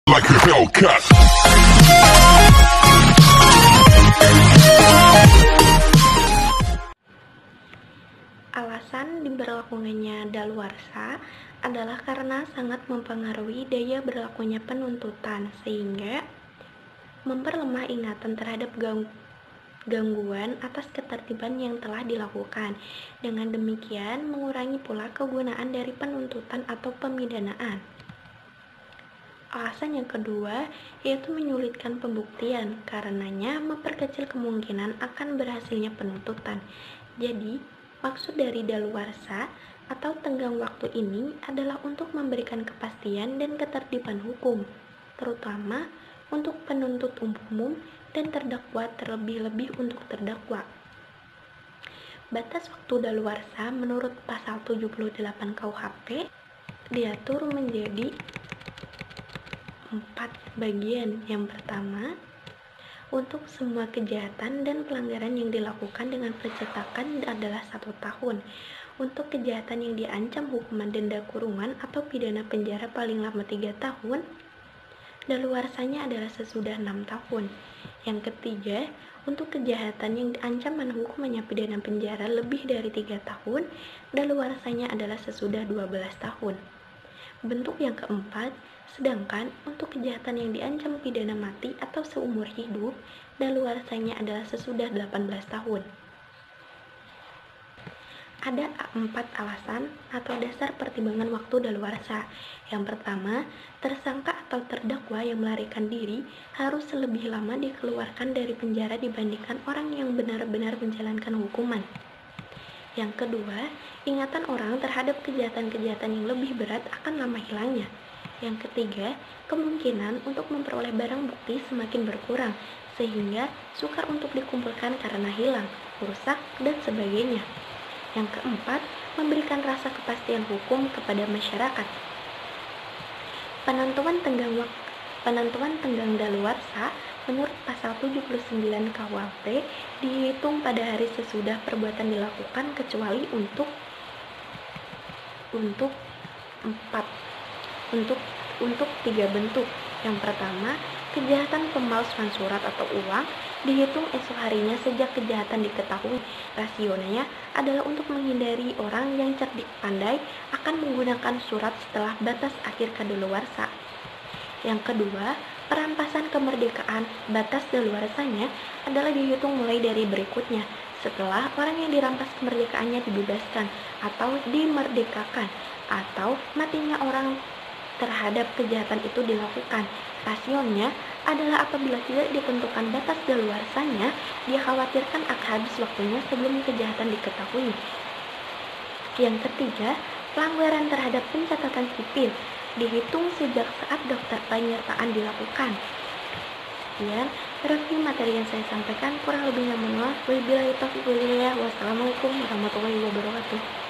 like a Hellcat. Alasan diberlakukannya daluarsa adalah karena sangat mempengaruhi daya berlakunya penuntutan, sehingga memperlemah ingatan terhadap gangguan atas ketertiban yang telah dilakukan. Dengan demikian, mengurangi pula kegunaan dari penuntutan atau pemidanaan. Alasan yang kedua yaitu menyulitkan pembuktian, karenanya memperkecil kemungkinan akan berhasilnya penuntutan. Jadi, maksud dari daluarsa atau tenggang waktu ini adalah untuk memberikan kepastian dan ketertiban hukum, terutama untuk penuntut umum dan terdakwa, terlebih-lebih untuk terdakwa. Batas waktu daluarsa menurut pasal 78 KUHP diatur menjadi 4 bagian. Yang pertama, untuk semua kejahatan dan pelanggaran yang dilakukan dengan percetakan adalah 1 tahun. Untuk kejahatan yang diancam hukuman denda kurungan atau pidana penjara paling lama 3 tahun, daluarsanya adalah sesudah 6 tahun. Yang ketiga, untuk kejahatan yang ancaman hukumannya pidana penjara lebih dari 3 tahun, daluarsanya adalah sesudah 12 tahun. Bentuk yang keempat, sedangkan untuk kejahatan yang diancam pidana mati atau seumur hidup, daluarsanya adalah sesudah 18 tahun. Ada 4 alasan atau dasar pertimbangan waktu daluarsa. Yang pertama, tersangka atau terdakwa yang melarikan diri harus lebih lama dikeluarkan dari penjara dibandingkan orang yang benar-benar menjalankan hukuman. Yang kedua, ingatan orang terhadap kejahatan-kejahatan yang lebih berat akan lama hilangnya. Yang ketiga, kemungkinan untuk memperoleh barang bukti semakin berkurang, sehingga sukar untuk dikumpulkan karena hilang, rusak, dan sebagainya. Yang keempat, memberikan rasa kepastian hukum kepada masyarakat. Penentuan tenggang daluarsa menurut pasal 79 KUHP dihitung pada hari sesudah perbuatan dilakukan kecuali untuk 3 bentuk. Yang pertama, kejahatan pemalsuan surat atau uang dihitung esok harinya sejak kejahatan diketahui. Rasionalnya adalah untuk menghindari orang yang cerdik pandai akan menggunakan surat setelah batas akhir kadaluarsa. Yang kedua, perampasan kemerdekaan. Batas daluarsanya adalah dihitung mulai dari berikutnya, setelah orang yang dirampas kemerdekaannya dibebaskan atau dimerdekakan, atau matinya orang terhadap kejahatan itu dilakukan. Rasionya adalah apabila tidak ditentukan batas daluarsanya, dikhawatirkan akan habis waktunya sebelum kejahatan diketahui. Yang ketiga, pelanggaran terhadap pencatatan sipil dihitung sejak saat daftar penyertaan dilakukan. Sekian review materi yang saya sampaikan, kurang lebihnya mohon maaf. Wabillahi taufiq wal hidayah. Wassalamualaikum warahmatullahi wabarakatuh.